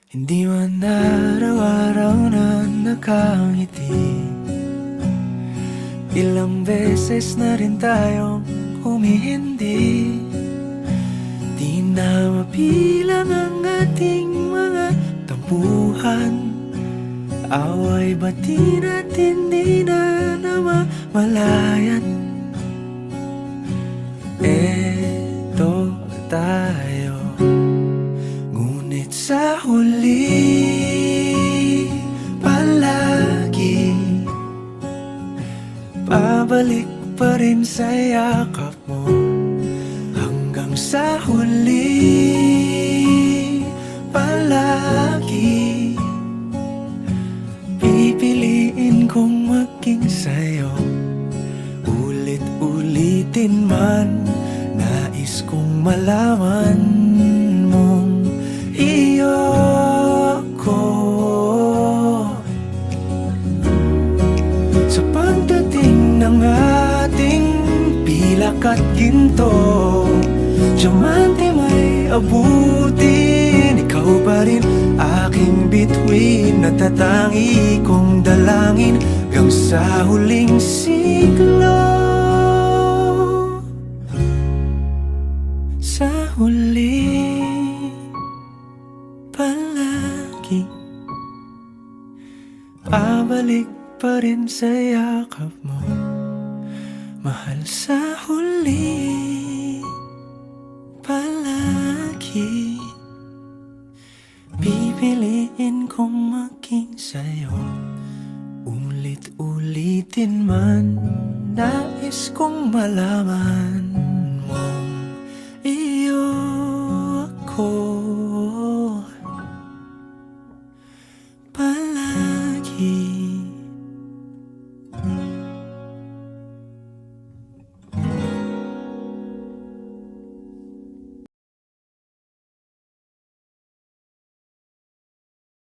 Hindi man araw-araw na nakangiti, ilang beses na rin tayong humihindi. Di na mabilang ang ating mga tampuhan, away bati natin di na namamalayan. Eto tayo, ngunit sa huli palagi pabalik pa rin sa yakap mo. Hanggang sa huli palagi pipiliin kong maging sa'yo. Ulit-ulitin man, nais kong malaman mong iyo ko. Sa pagdating ng ating pilak at ginto, diamante may abutin, ikaw pa rin aking bituin, natatangi kong dalangin hanggang sa huling siglo. Sa huli palagi pabalik pa rin sa yakap mo, mahal. Sa huli palagi pipiliin kong maging sa'yo. Ulit-ulitin man, nais kong malaman